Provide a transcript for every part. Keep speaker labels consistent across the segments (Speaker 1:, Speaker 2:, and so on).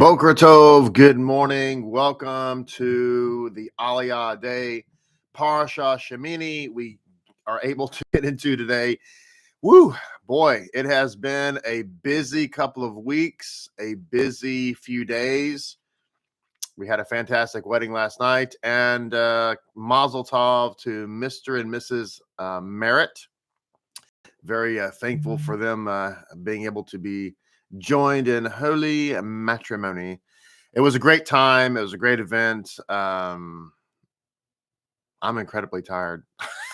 Speaker 1: Boker Tov, good morning. Welcome to the Aliyah Day Parasha Shemini. We are able to get into today. Woo, boy, it has been a busy couple of weeks, a busy few days. We had a fantastic wedding last night, and Mazel Tov to Mr. and Mrs. Merritt. Very thankful for them being able to be joined in holy matrimony. It was a great time. It was a great event. I'm incredibly tired,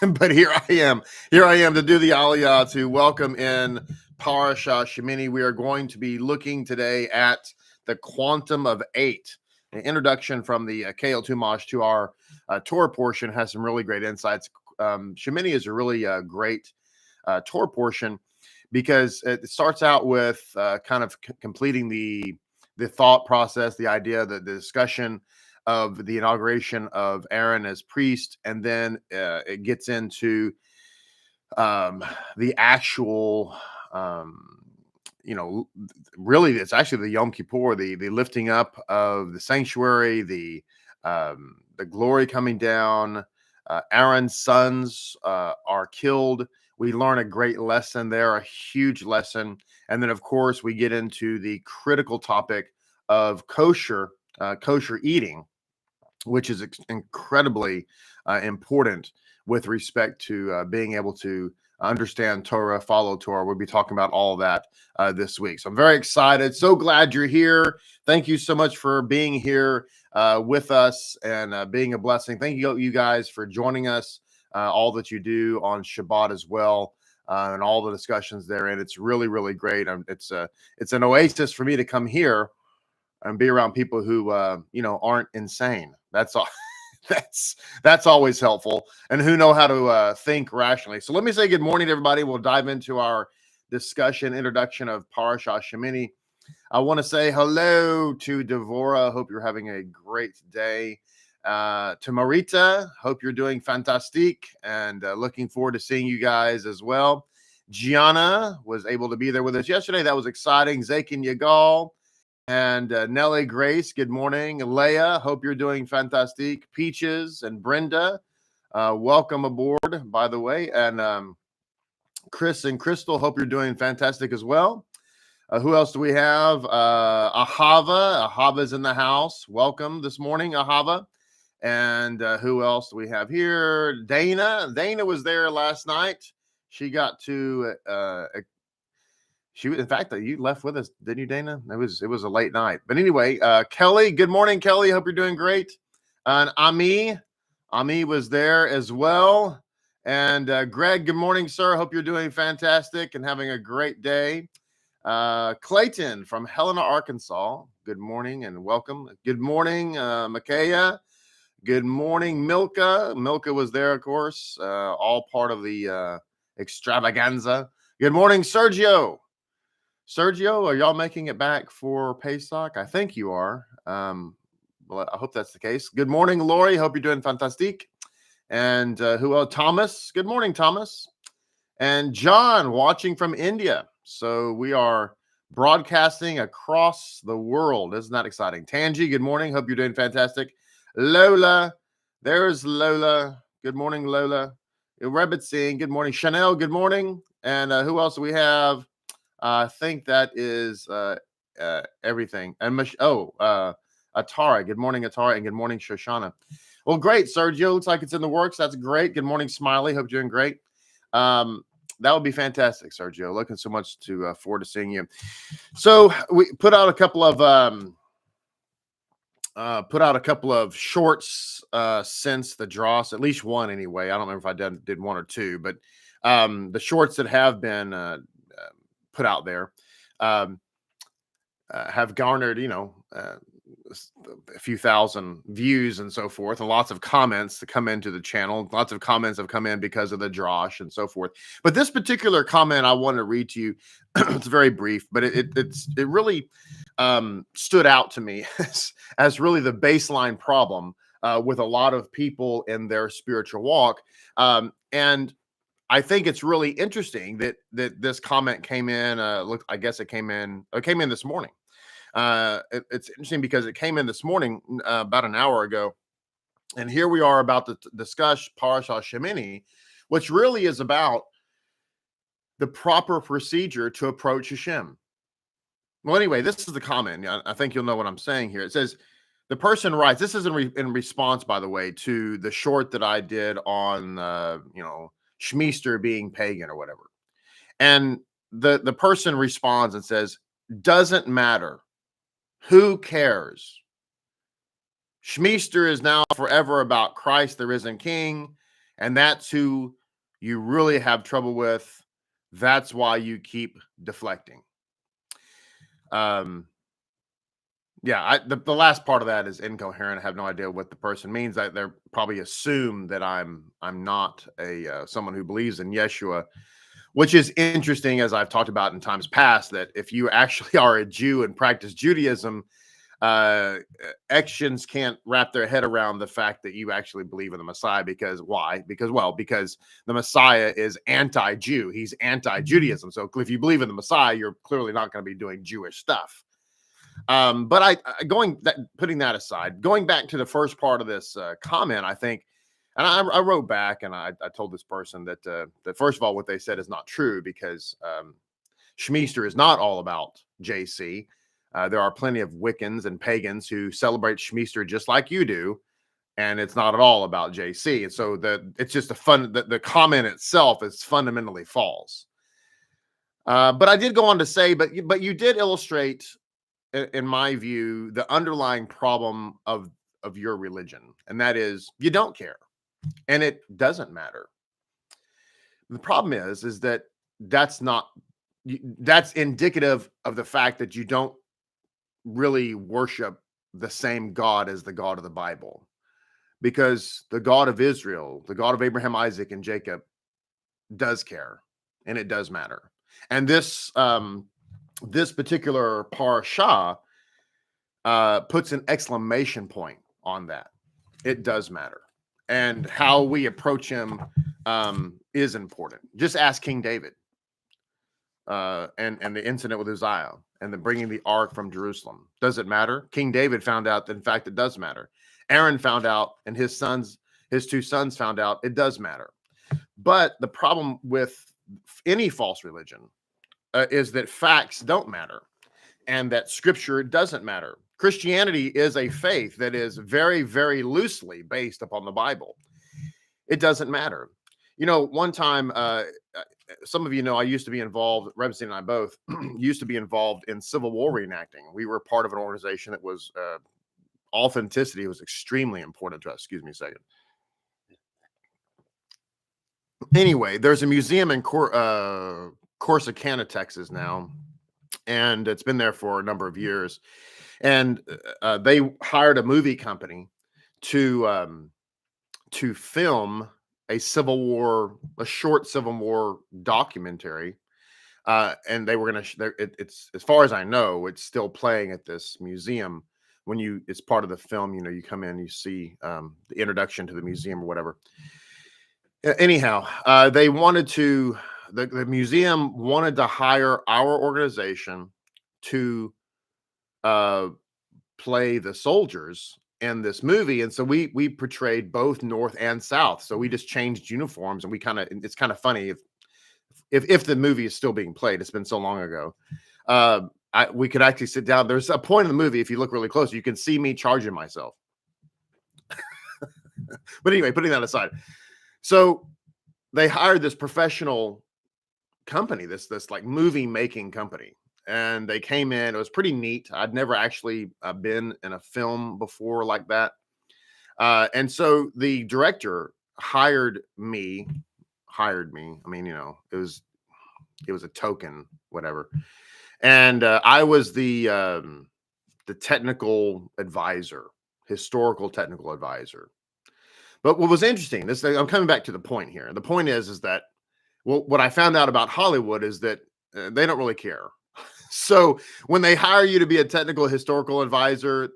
Speaker 1: but here I am to do the Aliyah, to welcome in Parasha Shemini. We are going to be looking today at the quantum of 8. An introduction from the KL Tumash to our Torah portion has some really great insights. Shemini is a really great Torah portion, because it starts out with kind of completing the thought process, the idea, the discussion of the inauguration of Aaron as priest, and then it gets into the actual, really it's actually the Yom Kippur, the lifting up of the sanctuary, the glory coming down. Aaron's sons are killed. We learn a great lesson there, a huge lesson. And then, of course, we get into the critical topic of kosher eating, which is incredibly important with respect to being able to understand Torah, follow Torah. We'll be talking about all of that this week. So I'm very excited. So glad you're here. Thank you so much for being here with us and being a blessing. Thank you guys for joining us. All that you do on Shabbat as well, and all the discussions therein. It's really, really great. It's an oasis for me to come here and be around people who aren't insane. That's all. That's always helpful, and who know how to think rationally. So let me say good morning to everybody. We'll dive into our discussion, introduction of Parasha Shemini. I want to say hello to Devorah. Hope you're having a great day. To Marita, hope you're doing fantastic, and looking forward to seeing you guys as well. Gianna was able to be there with us yesterday. That was exciting. Zakin Yagal and Nellie Grace, good morning. Leah, hope you're doing fantastic. Peaches and Brenda, welcome aboard, by the way. And Chris and Crystal, hope you're doing fantastic as well. Who else do we have? Ahava. Ahava's in the house. Welcome this morning, Ahava. And who else do we have here? Dana. Dana was there last night. She got to in fact, you left with us, didn't you, Dana? It was a late night. But anyway, Kelly, good morning, Kelly. Hope you're doing great. And Ammi was there as well. And Greg, good morning, sir. Hope you're doing fantastic and having a great day. Clayton from Helena, Arkansas. Good morning and welcome. Good morning, Makaya. Good morning, Milka. Milka was there, of course, all part of the extravaganza. Good morning, Sergio. Sergio, are y'all making it back for Pesach? I think you are. Well, I hope that's the case. Good morning, Lori. Hope you're doing fantastic. And who else? Thomas. Good morning, Thomas. And John, watching from India. So we are broadcasting across the world. Isn't that exciting? Tangi, good morning. Hope you're doing fantastic. Lola, there's Lola. Good morning, Lola. Rabbit Singh, good morning. Chanel, good morning. And who else do we have? I think that is everything. And Atara, good morning, Atara, and good morning, Shoshana. Well, great, Sergio. Looks like it's in the works. That's great. Good morning, Smiley. Hope you're doing great. That would be fantastic, Sergio. Looking so much to forward to seeing you. So we put out a couple of shorts since the dross, at least one anyway. I don't remember if I did one or two, but the shorts that have been put out there have garnered, a few thousand views and so forth, and lots of comments to come into the channel. Lots of comments have come in because of the drosh and so forth. But this particular comment I want to read to you, it's very brief, but it really stood out to me as really the baseline problem with a lot of people in their spiritual walk. And I think it's really interesting that this comment came in. I guess it came in this morning. It's interesting because it came in this morning about an hour ago, and here we are about to discuss Parashah Shemini, which really is about the proper procedure to approach Hashem. Well, anyway, this is the comment. I think you'll know what I'm saying here. It says, the person writes, this is in response, by the way, to the short that I did on, Shmeester being pagan or whatever. And the person responds and says, doesn't matter. Who cares? Shmeester is now forever about Christ, the risen King, and that's who you really have trouble with. That's why you keep deflecting. The last part of that is incoherent. I have no idea what the person means. They're probably assume that I'm not someone who believes in Yeshua, which is interesting, as I've talked about in times past, that if you actually are a Jew and practice Judaism, Christians can't wrap their head around the fact that you actually believe in the Messiah. Because why? Because the Messiah is anti-Jew. He's anti-Judaism. So if you believe in the Messiah, you're clearly not going to be doing Jewish stuff. But putting that aside, going back to the first part of this comment, I think, and I wrote back and I told this person that first of all, what they said is not true, because Shmeester is not all about JC. There are plenty of Wiccans and pagans who celebrate Shmeester just like you do, and it's not at all about JC. And so it's just the comment itself is fundamentally false. But I did go on to say, but you did illustrate, in my view, the underlying problem of your religion, and that is you don't care, and it doesn't matter. The problem is that's indicative of the fact that you don't really worship the same God as the God of the Bible, because the God of Israel, the God of Abraham, Isaac, and Jacob, does care, and it does matter. And this particular parashah puts an exclamation point on that. It does matter, and how we approach him is important. Just ask King David and the incident with Uzziah and the bringing the ark from Jerusalem. Does it matter? King David found out that, in fact, it does matter. Aaron found out, and his two sons found out it does matter. But the problem with any false religion is that facts don't matter, and that scripture doesn't matter. Christianity is a faith that is very, very loosely based upon the Bible. It doesn't matter. One time, some of you know, I used to be involved, Rebsy and I both used to be involved in Civil War reenacting. We were part of an organization that was authenticity was extremely important to us. Excuse me a second. Anyway, there's a museum in Corsicana, Texas now, and it's been there for a number of years. And they hired a movie company to film a short Civil War documentary, and they were going to. It's, as far as I know, it's still playing at this museum. It's part of the film. You come in, you see the introduction to the museum or whatever. Anyhow, they wanted to. The museum wanted to hire our organization to play the soldiers in this movie, and so we portrayed both North and South. So we just changed uniforms, and it's kind of funny if the movie is still being played. It's been so long ago. We could actually sit down. There's a point in the movie, if you look really close, you can see me charging myself. But anyway, putting that aside, so they hired this professional company, this like movie making company. And they came in. It was pretty neat. I'd never actually been in a film before like that. And so the director hired me. I mean, it was a token, whatever. And I was the technical advisor, historical technical advisor. But what was interesting, I'm coming back to the point here. The point is that, well, what I found out about Hollywood is that they don't really care. So when they hire you to be a technical historical advisor,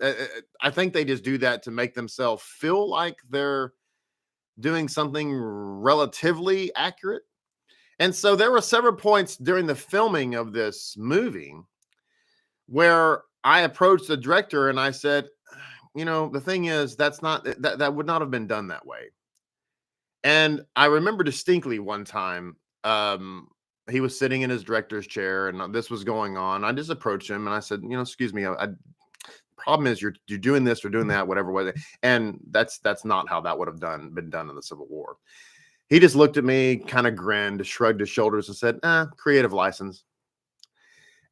Speaker 1: I think they just do that to make themselves feel like they're doing something relatively accurate. And so there were several points during the filming of this movie where I approached the director and I said, the thing is, that would not have been done that way. And I remember distinctly one time, he was sitting in his director's chair and this was going on. I just approached him and I said, excuse me, problem is you're doing this or doing that, whatever was it. And that's not how that would have been done in the Civil War. He just looked at me, kind of grinned, shrugged his shoulders and said, creative license.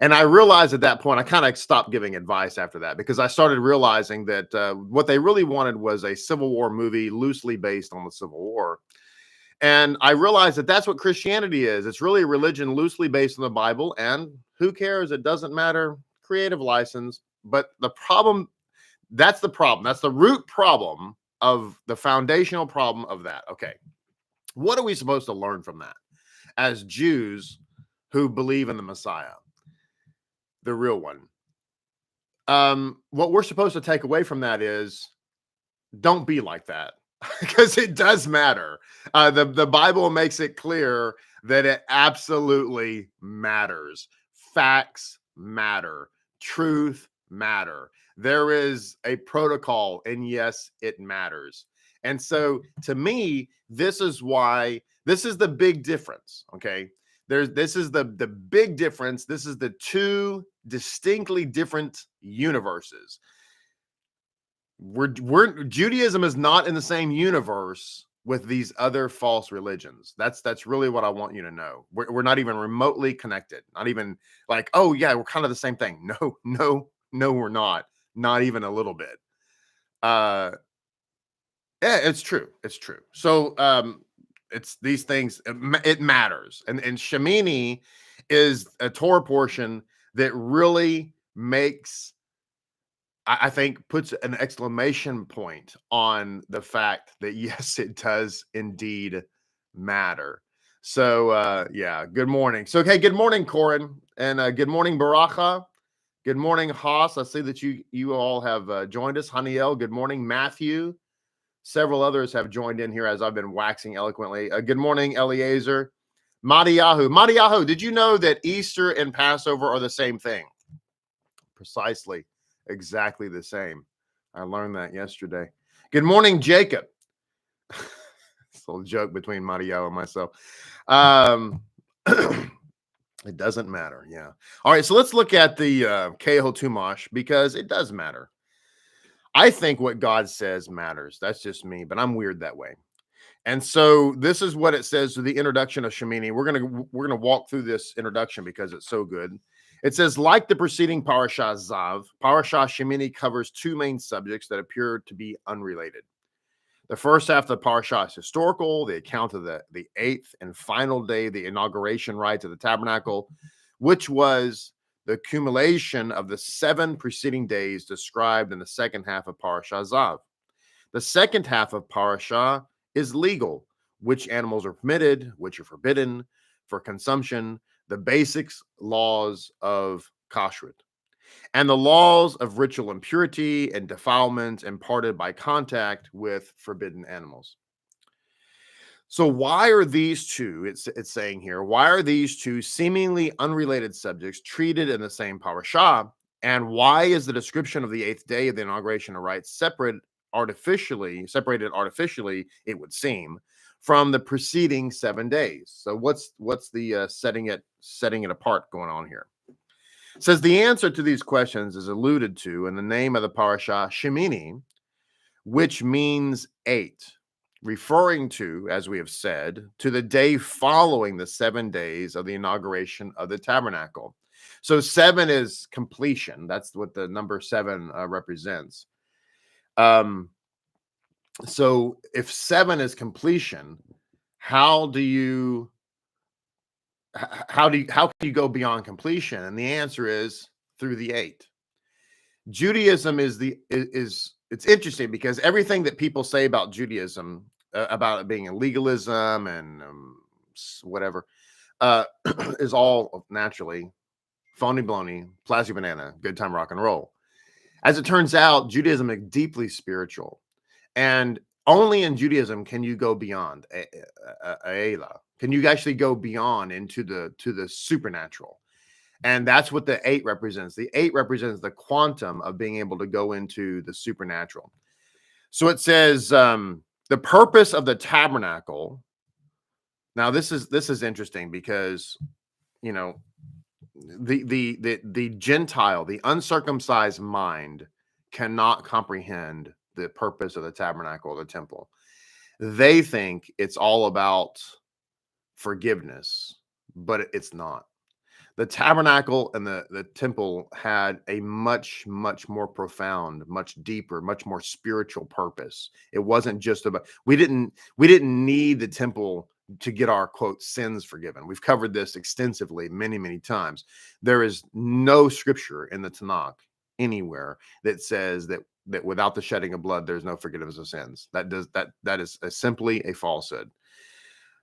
Speaker 1: And I realized at that point, I kind of stopped giving advice after that because I started realizing that what they really wanted was a Civil War movie loosely based on the Civil War. And I realized that that's what Christianity is. It's really a religion loosely based on the Bible. And who cares? It doesn't matter. Creative license. But the problem, that's the problem. That's the root problem of the foundational problem of that. Okay. What are we supposed to learn from that as Jews who believe in the Messiah? The real one. What we're supposed to take away from that is don't be like that because it does matter. The Bible makes it clear that it absolutely matters. Facts matter. Truth matter. There is a protocol, and yes, it matters. And so to me, this is the big difference. Okay. This is the big difference. This is the two distinctly different universes. Judaism is not in the same universe with these other false religions. That's really what I want you to know. We're not even remotely connected. Not even like, oh yeah, we're kind of the same thing. No, we're not. Not even a little bit. Yeah, it's true. It's true. So it's these things, it matters. And Shemini is a Torah portion that really makes, I think, puts an exclamation point on the fact that, yes, it does indeed matter. So, yeah, good morning. So, okay, good morning, Corin. And good morning, Baracha. Good morning, Haas. I see that you all have joined us. Haniel, good morning. Matthew. Several others have joined in here as I've been waxing eloquently. Good morning, Eliezer. Madiyahu, did you know that Easter and Passover are the same thing? Precisely. Exactly the same. I learned that yesterday. Good morning, Jacob. It's a little joke between Madiyahu and myself. It doesn't matter. Yeah. All right. So let's look at the Keho Tumash because it does matter. I think what God says matters. That's just me, but I'm weird that way. And so this is what it says to the introduction of Shemini. We're gonna walk through this introduction because it's so good. It says, like the preceding Parashah Zav, Parashah Shemini covers two main subjects that appear to be unrelated. The first half of the Parashah is historical, the account of the eighth and final day, the inauguration rites of the tabernacle, which was the accumulation of the 7 preceding days described in the second half of Parashah Zav. The second half of Parashah is legal, which animals are permitted, which are forbidden for consumption, the basics laws of kashrut, and the laws of ritual impurity and defilement imparted by contact with forbidden animals. So why are these two, it's saying here, why are these two seemingly unrelated subjects treated in the same parashah? And why is the description of the 8th day of the inauguration of rites separated artificially, it would seem, from the preceding 7 days? So what's the setting it apart going on here? It says the answer to these questions is alluded to in the name of the parashah Shemini, which means 8. Referring to, as we have said, to the day following the 7 days of the inauguration of the tabernacle. So 7 is completion. That's what the number 7 represents. So if 7 is completion, how can you go beyond completion? And the answer is through the 8. Judaism it's interesting because everything that people say about Judaism, about it being a legalism and whatever, is all naturally phony baloney, plastic banana, good time rock and roll. As it turns out, Judaism is deeply spiritual, and only in Judaism can you go beyond Can you actually go beyond into the supernatural? And that's what the 8 represents. The 8 represents the quantum of being able to go into the supernatural. So it says the purpose of the tabernacle. Now this is interesting because the Gentile, the uncircumcised mind cannot comprehend the purpose of the tabernacle or the temple. They think it's all about forgiveness, but it's not. The tabernacle and the temple had a much, much more profound, much deeper, much more spiritual purpose. It wasn't just about, we didn't need the temple to get our quote sins forgiven. We've covered this extensively many, many times. There is no scripture in the Tanakh anywhere that says that without the shedding of blood, there's no forgiveness of sins. That is simply a falsehood.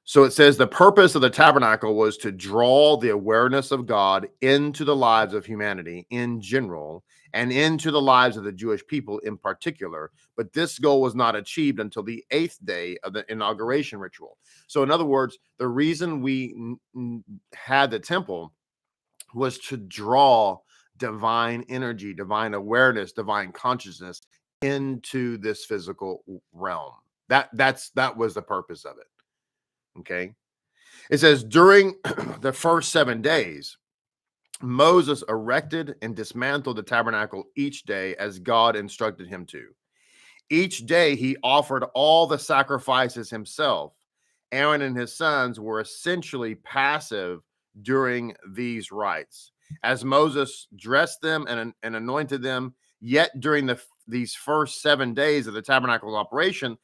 Speaker 1: So it says the purpose of the tabernacle was to draw the awareness of God into the lives of humanity in general and into the lives of the Jewish people in particular. But this goal was not achieved until the 8th day of the inauguration ritual. So in other words, the reason we had the temple was to draw divine energy, divine awareness, divine consciousness into this physical realm. That was the purpose of it. Okay. It says during the first 7 days, Moses erected and dismantled the tabernacle each day as God instructed him to. Each day he offered all the sacrifices himself. Aaron and his sons were essentially passive during these rites. As Moses dressed them and anointed them, yet during these first 7 days of the tabernacle's operation,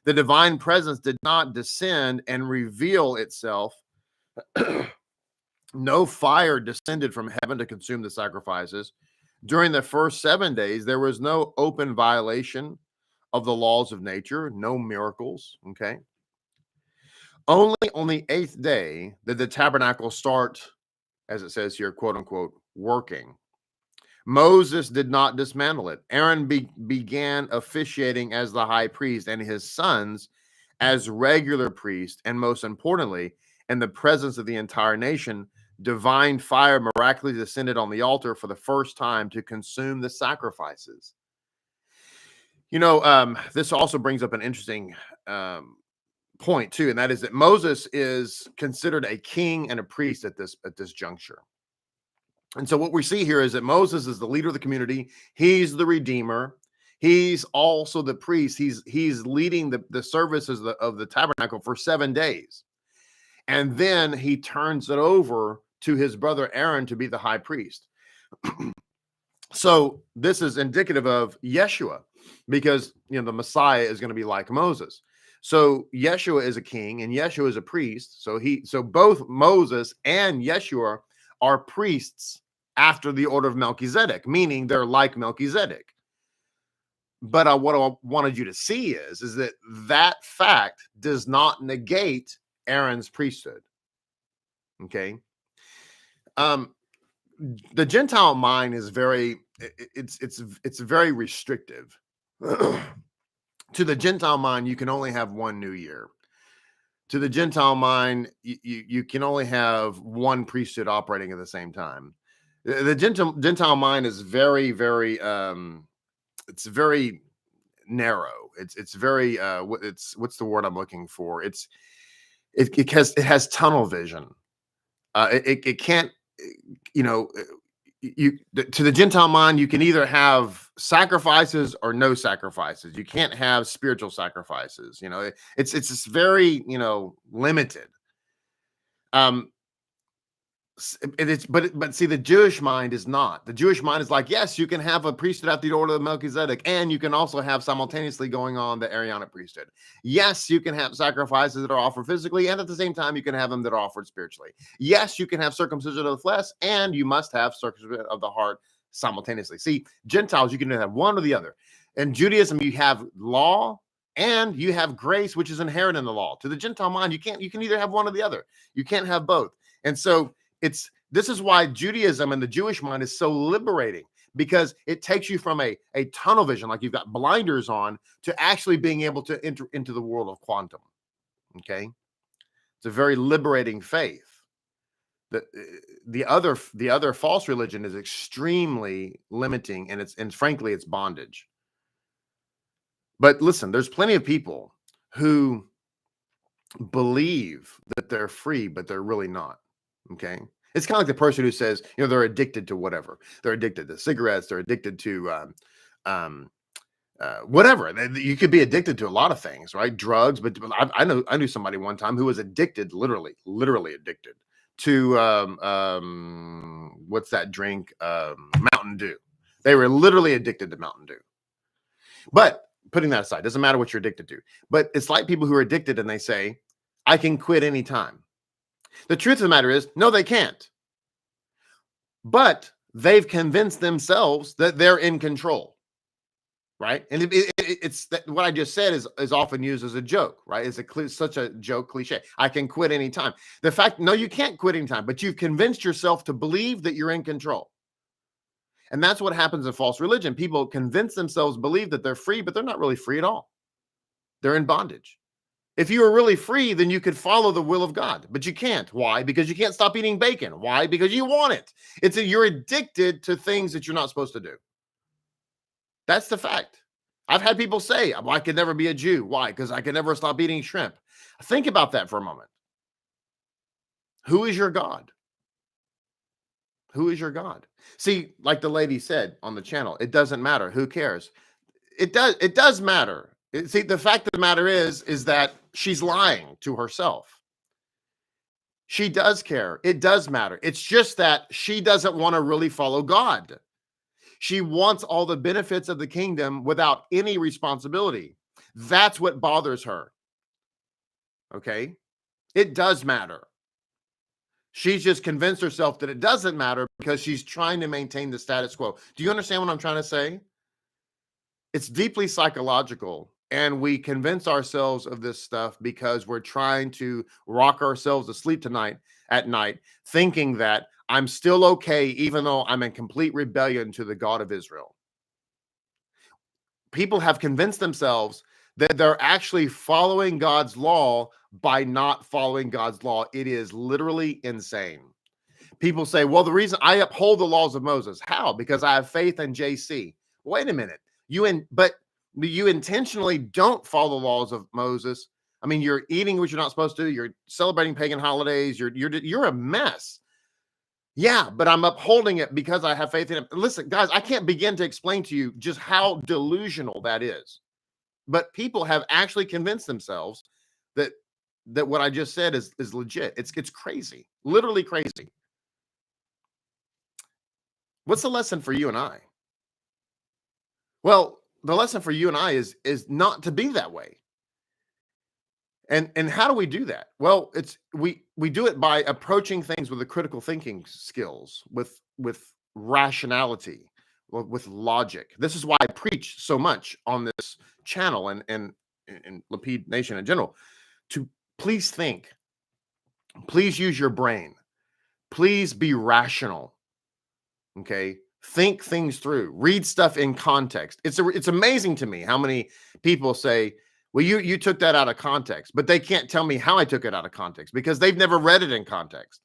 Speaker 1: the divine presence did not descend and reveal itself. No fire descended from heaven to consume the sacrifices. During the first 7 days, there was no open violation of the laws of nature, no miracles. Okay. Only on the 8th day did the tabernacle start, as it says here, quote unquote, working. Moses did not dismantle it. Aaron began officiating as the high priest and his sons as regular priests. And most importantly, in the presence of the entire nation, divine fire miraculously descended on the altar for the first time to consume the sacrifices. This also brings up an interesting point too, and that is that Moses is considered a king and a priest at this juncture. And so what we see here is that Moses is the leader of the community. He's the redeemer. He's also the priest. He's leading the services of the tabernacle for 7 days. And then he turns it over to his brother Aaron to be the high priest. So this is indicative of Yeshua, because the Messiah is going to be like Moses. So Yeshua is a king and Yeshua is a priest. So both Moses and Yeshua are priests after the order of Melchizedek, meaning they're like Melchizedek. But what I wanted you to see is that fact does not negate Aaron's priesthood. Okay. The Gentile mind is very restrictive. To the Gentile mind, you can only have one new year. To the Gentile mind, you can only have one priesthood operating at the same time. The Gentile mind is very, very it's very narrow. It's very what's the word I'm looking for? It has tunnel vision. It can't, to the Gentile mind, you can either have sacrifices or no sacrifices. You can't have spiritual sacrifices. It's just very, limited. But see, the Jewish mind is not. The Jewish mind is like, yes, you can have a priesthood at the order of Melchizedek, and you can also have simultaneously going on the Aaronic priesthood. Yes, you can have sacrifices that are offered physically, and at the same time, you can have them that are offered spiritually. Yes, you can have circumcision of the flesh, and you must have circumcision of the heart simultaneously. See, Gentiles, you can have one or the other. In Judaism, you have law and you have grace, which is inherent in the law. To the Gentile mind, you can either have one or the other. You can't have both. And so this is why Judaism and the Jewish mind is so liberating, because it takes you from a tunnel vision, like you've got blinders on, to actually being able to enter into the world of quantum. Okay. It's a very liberating faith. The other false religion is extremely limiting, and frankly it's bondage. But listen, there's plenty of people who believe that they're free, but they're really not. Okay. It's kind of like the person who says, they're addicted to whatever. They're addicted to cigarettes. They're addicted to whatever. You could be addicted to a lot of things, right? Drugs. But I knew somebody one time who was addicted, literally addicted to what's that drink? Mountain Dew. They were literally addicted to Mountain Dew. But putting that aside, doesn't matter what you're addicted to. But it's like people who are addicted and they say, I can quit anytime. The truth of the matter is, no, they can't. But they've convinced themselves that they're in control, right? And it's what I just said is often used as a joke, right? It's such a joke cliche. I can quit anytime. The fact, no, you can't quit anytime, but you've convinced yourself to believe that you're in control. And that's what happens in false religion. People convince themselves, believe that they're free, but they're not really free at all. They're in bondage. If you were really free, then you could follow the will of God, but you can't. Why? Because you can't stop eating bacon. Why? Because you want it. You're addicted to things that you're not supposed to do. That's the fact. I've had people say, well, I could never be a Jew. Why? Because I can never stop eating shrimp. Think about that for a moment. Who is your God? Who is your God? See, like the lady said on the channel, it doesn't matter. Who cares? It does matter. See, the fact of the matter is that she's lying to herself. She does care. It does matter. It's just that she doesn't want to really follow God. She wants all the benefits of the kingdom without any responsibility. That's what bothers her. Okay? It does matter. She's just convinced herself that it doesn't matter because she's trying to maintain the status quo. Do you understand what I'm trying to say? It's deeply psychological. And we convince ourselves of this stuff because we're trying to rock ourselves asleep at night, thinking that I'm still okay, even though I'm in complete rebellion to the God of Israel. People have convinced themselves that they're actually following God's law by not following God's law. It is literally insane. People say, well, the reason I uphold the laws of Moses, how? Because I have faith in JC. Wait a minute. But you intentionally don't follow the laws of Moses. I mean, you're eating what you're not supposed to. You're celebrating pagan holidays. You're a mess. Yeah, but I'm upholding it because I have faith in him. Listen, guys, I can't begin to explain to you just how delusional that is. But people have actually convinced themselves that what I just said is legit. It's crazy, literally crazy. What's the lesson for you and I? Well, the lesson for you and I is not to be that way. And how do we do that? Well, we do it by approaching things with the critical thinking skills, with rationality, with logic. This is why I preach so much on this channel and Lapid Nation in general. To please think, please use your brain, please be rational. Okay. Think things through, read stuff in context. It's amazing to me how many people say, well, you took that out of context, but they can't tell me how I took it out of context because they've never read it in context.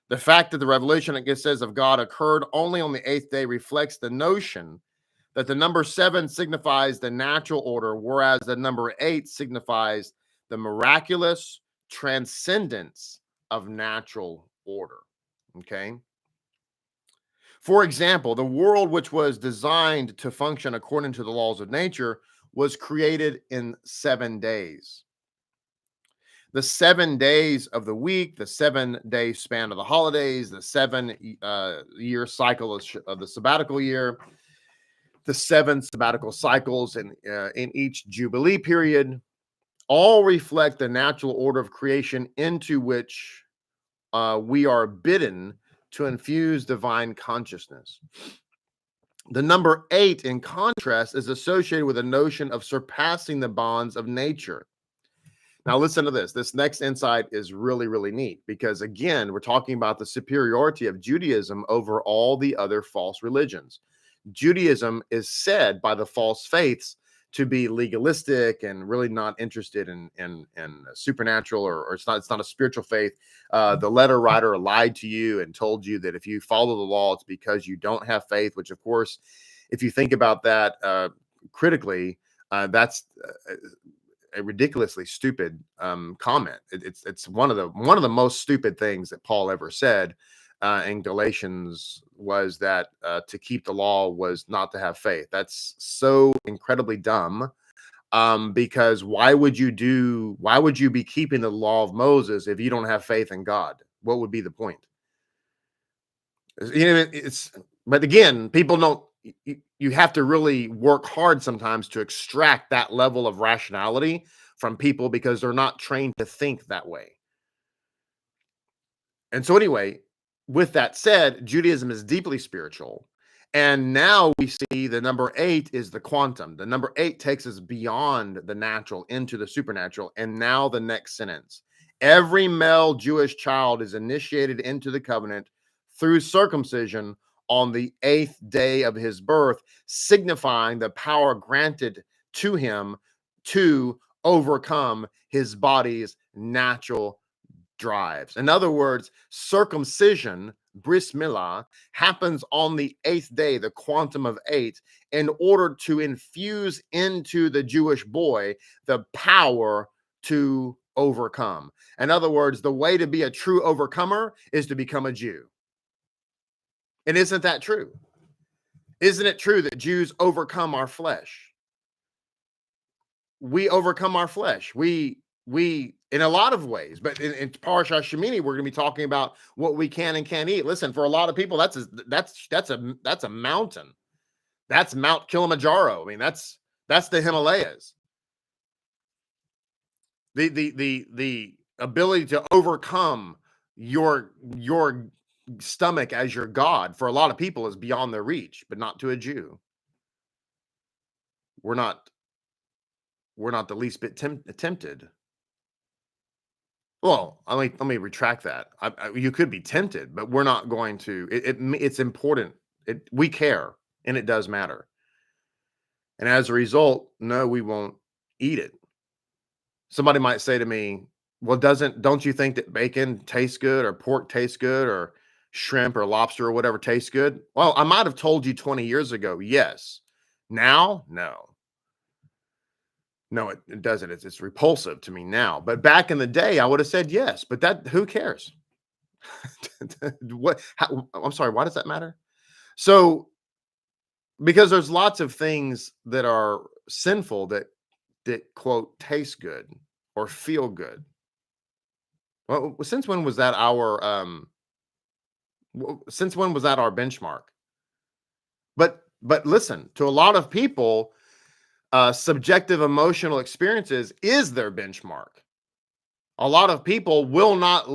Speaker 1: The fact that the revelation, it says, of God occurred only on the 8th day reflects the notion that the number 7 signifies the natural order, whereas the number 8 signifies the miraculous transcendence of natural order. Okay. For example, the world, which was designed to function according to the laws of nature, was created in 7 days. The 7 days of the week, the 7-day span of the holidays, the 7-year cycle of the sabbatical year, the 7 sabbatical cycles in each Jubilee period, all reflect the natural order of creation into which we are bidden to infuse divine consciousness. The number 8, in contrast, is associated with a notion of surpassing the bonds of nature. Now, listen to this. This next insight is really, really neat because, again, we're talking about the superiority of Judaism over all the other false religions. Judaism is said by the false faiths to be legalistic and really not interested in supernatural, or it's not a spiritual faith. The letter writer lied to you and told you that if you follow the law, it's because you don't have faith, which of course, if you think about that critically, that's a ridiculously stupid comment. It's one of the most stupid things that Paul ever said in Galatians, was that to keep the law was not to have faith. That's so incredibly dumb. Because why would you be keeping the law of Moses if you don't have faith in God? What would be the point? But again, people don't. You have to really work hard sometimes to extract that level of rationality from people, because they're not trained to think that way. And so anyway, with that said, Judaism is deeply spiritual. And now we see the number 8 is the quantum. The number 8 takes us beyond the natural into the supernatural. And now the next sentence: every male Jewish child is initiated into the covenant through circumcision on the 8th day of his birth, signifying the power granted to him to overcome his body's natural drives. In other words, circumcision, bris milah, happens on the 8th day, the quantum of 8, in order to infuse into the Jewish boy the power to overcome. In other words, the way to be a true overcomer is to become a Jew. And isn't that true? Isn't it true that Jews overcome our flesh? We overcome our flesh. We in a lot of ways, but in Parashat Shemini, we're going to be talking about what we can and can't eat. Listen, for a lot of people, that's a mountain. That's Mount Kilimanjaro. I mean, that's the Himalayas. The ability to overcome your stomach as your God, for a lot of people, is beyond their reach, but not to a Jew. We're not the least bit tempted. Well, let me retract that. You could be tempted, but we're not going to. It's important. We care, and it does matter. And as a result, no, we won't eat it. Somebody might say to me, "Well, don't you think that bacon tastes good, or pork tastes good, or shrimp or lobster or whatever tastes good?" Well, I might have told you 20 years ago, yes. Now, no. No, it doesn't. It's repulsive to me now. But back in the day, I would have said yes. But who cares? I'm sorry. Why does that matter? So, because there's lots of things that are sinful that quote taste good or feel good. Well, since when was that our benchmark? But listen, to a lot of people, subjective emotional experiences is their benchmark. A lot of people will not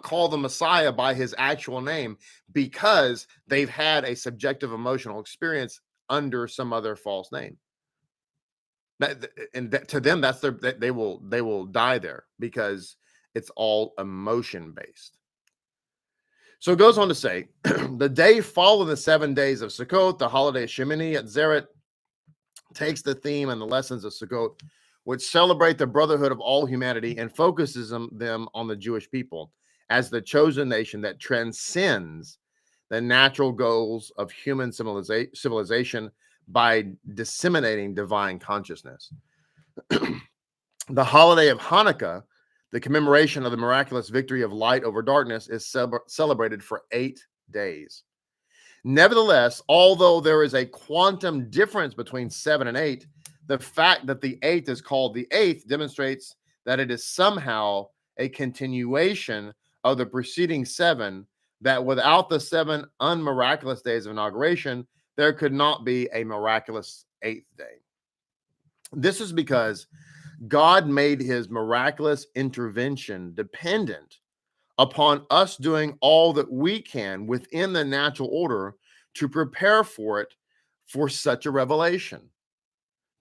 Speaker 1: call the Messiah by his actual name, because they've had a subjective emotional experience under some other false name. To them, they will die there, because it's all emotion based. So it goes on to say, the day following the 7 days of Sukkot, the holiday Shemini at Zeret, takes the theme and the lessons of Sukkot, which celebrate the brotherhood of all humanity, and focuses them on the Jewish people as the chosen nation that transcends the natural goals of human civilization by disseminating divine consciousness. The holiday of Hanukkah, the commemoration of the miraculous victory of light over darkness, is celebrated for 8 days. Nevertheless, although there is a quantum difference between 7 and 8, the fact that the 8th is called the 8th demonstrates that it is somehow a continuation of the preceding 7, that without the 7 unmiraculous days of inauguration, there could not be a miraculous 8th day. This is because God made his miraculous intervention dependent upon us doing all that we can within the natural order to prepare for it, for such a revelation.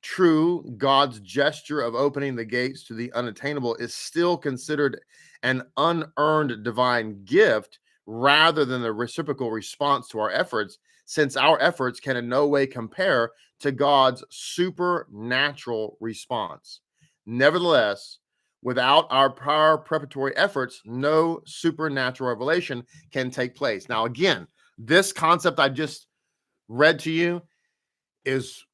Speaker 1: True, God's gesture of opening the gates to the unattainable is still considered an unearned divine gift rather than the reciprocal response to our efforts, since our efforts can in no way compare to God's supernatural response. Nevertheless, without our prior preparatory efforts, no supernatural revelation can take place. Now, again, this concept I just read to you is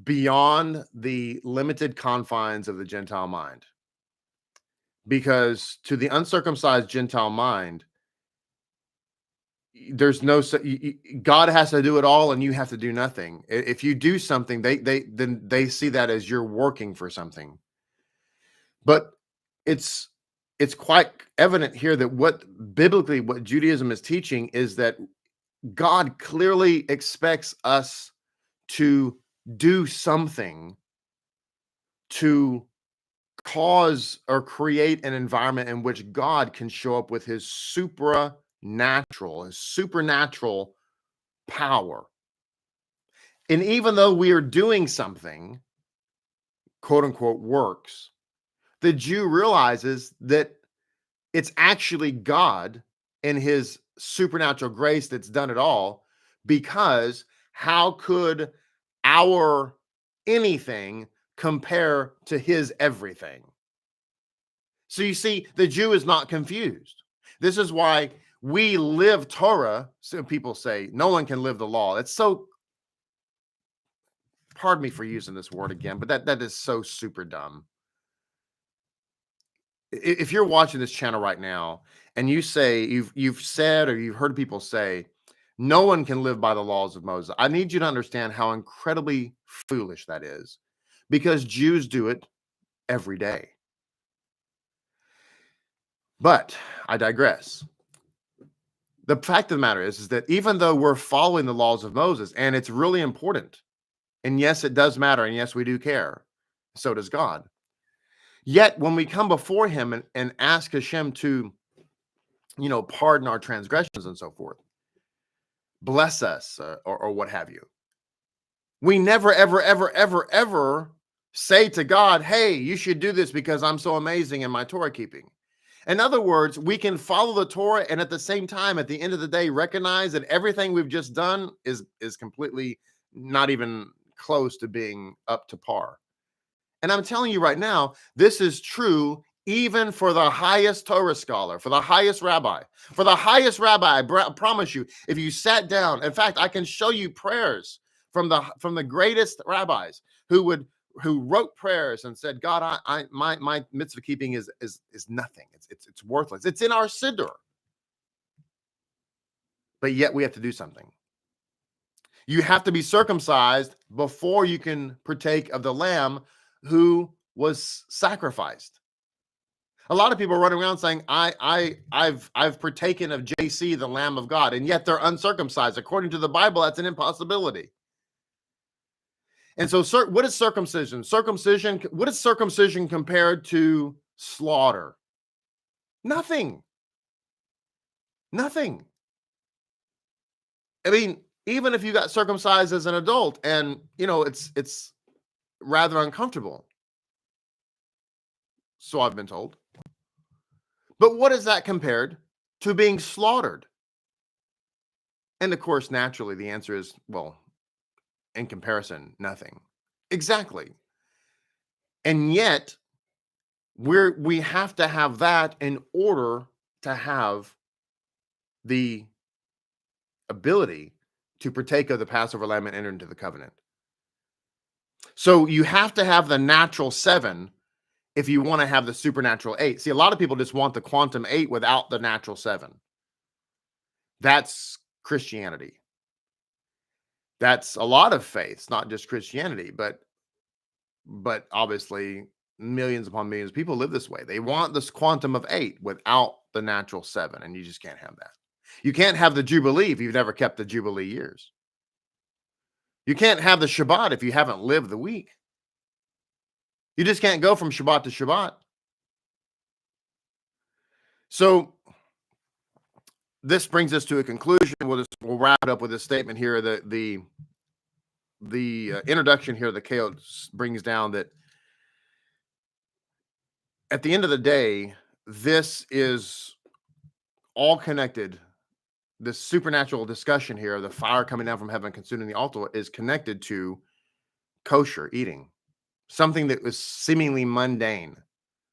Speaker 1: beyond the limited confines of the Gentile mind. Because to the uncircumcised Gentile mind, there's no God has to do it all and you have to do nothing. If you do something, then they see that as you're working for something. But it's quite evident here that what Judaism is teaching is that God clearly expects us to do something to cause or create an environment in which God can show up with his supernatural power. And even though we are doing something, quote unquote, works, the Jew realizes that it's actually God and his supernatural grace that's done it all, because how could our anything compare to his everything? So you see, the Jew is not confused. This is why we live Torah. Some people say no one can live the law. It's so, pardon me for using this word again, but that is so super dumb. If you're watching this channel right now and you say you've said or you've heard people say no one can live by the laws of Moses, I need you to understand how incredibly foolish that is, because Jews do it every day. But I digress. The fact of the matter is that even though we're following the laws of Moses, and it's really important, and yes, it does matter, and yes, we do care, so does God. Yet when we come before him and ask HaShem to, pardon our transgressions and so forth, bless us or what have you, we never, ever, ever, ever, ever say to God, hey, you should do this because I'm so amazing in my Torah keeping. In other words, we can follow the Torah and at the same time, at the end of the day, recognize that everything we've just done is completely not even close to being up to par. And I'm telling you right now, this is true even for the highest Torah scholar, for the highest rabbi. For the highest rabbi, I promise you, if you sat down, in fact, I can show you prayers from the greatest rabbis who wrote prayers and said, God, my mitzvah keeping is nothing. It's worthless. It's in our siddur. But yet we have to do something. You have to be circumcised before you can partake of the lamb who was sacrificed. A lot of people are running around saying, I've partaken of JC, the Lamb of God, and yet they're uncircumcised. According to the Bible, that's an impossibility. And so what is circumcision? What is circumcision compared to slaughter? Nothing. Nothing. I mean, even if you got circumcised as an adult and, it's rather uncomfortable. So I've been told. But what is that compared to being slaughtered? And of course, naturally, the answer is, well, in comparison, nothing. Exactly. And yet, we have to have that in order to have the ability to partake of the Passover lamb and enter into the covenant. So you have to have the natural 7 if you want to have the supernatural 8. See, a lot of people just want the quantum 8 without the natural 7. That's Christianity. That's a lot of faiths, not just Christianity, but obviously millions upon millions of people live this way. They want this quantum of 8 without the natural 7, and you just can't have that. You can't have the Jubilee if you've never kept the Jubilee years. You can't have the Shabbat if you haven't lived the week. You just can't go from Shabbat to Shabbat. So this brings us to a conclusion. We'll wrap it up with a statement here. The introduction here, the chaos brings down that at the end of the day, this is all connected. This supernatural discussion here, the fire coming down from heaven, consuming the altar, is connected to kosher eating, something that was seemingly mundane.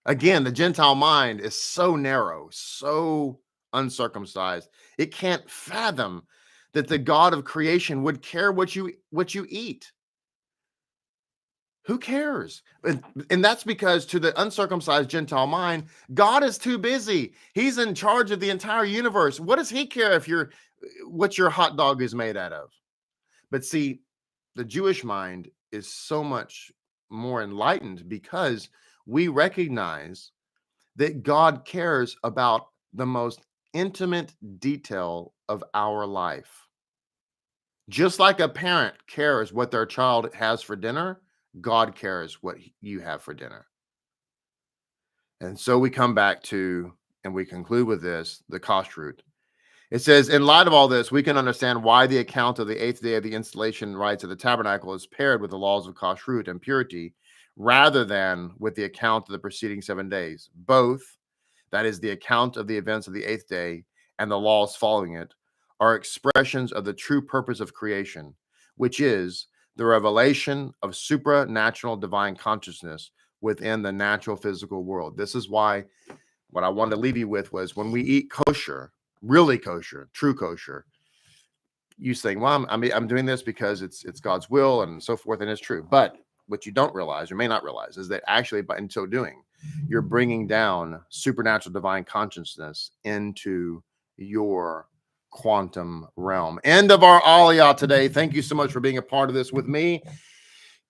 Speaker 1: Again, the Gentile mind is so narrow, so uncircumcised. It can't fathom that the God of creation would care what you eat. Who cares? And that's because to the uncircumcised Gentile mind, God is too busy. He's in charge of the entire universe. What does he care if what your hot dog is made out of? But see, the Jewish mind is so much more enlightened because we recognize that God cares about the most intimate detail of our life. Just like a parent cares what their child has for dinner, God cares what you have for dinner. And so we come back to, and we conclude with this, the kashrut. It says, in light of all this, we can understand why the account of the 8th day of the installation rites of the tabernacle is paired with the laws of kashrut and purity, rather than with the account of the preceding 7 days. Both, that is the account of the events of the 8th day and the laws following it, are expressions of the true purpose of creation, which is the revelation of supranatural divine consciousness within the natural physical world. This is why what I wanted to leave you with was when we eat kosher, really kosher, true kosher, you saying, well, I'm doing this because it's God's will and so forth, and it's true. But what you don't realize, or may not realize, is that actually in so doing, you're bringing down supernatural divine consciousness into your quantum realm. End of our Aliyah today. Thank you so much for being a part of this with me.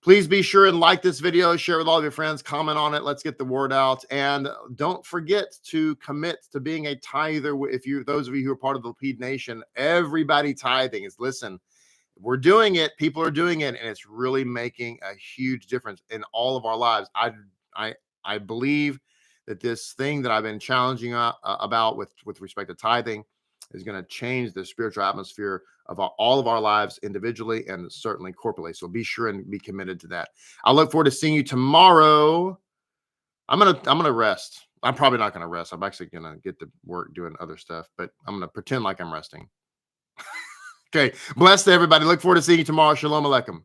Speaker 1: Please be sure and like this video, share with all of your friends, comment on it. Let's get the word out. And don't forget to commit to being a tither. Those of you who are part of the Lapid Nation, everybody tithing is, listen, we're doing it. People are doing it. And it's really making a huge difference in all of our lives. I believe that this thing that I've been challenging about with respect to tithing is going to change the spiritual atmosphere of all of our lives individually and certainly corporately. So be sure and be committed to that. I look forward to seeing you tomorrow. I'm gonna rest. I'm probably not gonna rest. I'm actually gonna get to work doing other stuff, but I'm gonna pretend like I'm resting. Okay, blessed everybody. Look forward to seeing you tomorrow. Shalom Aleichem.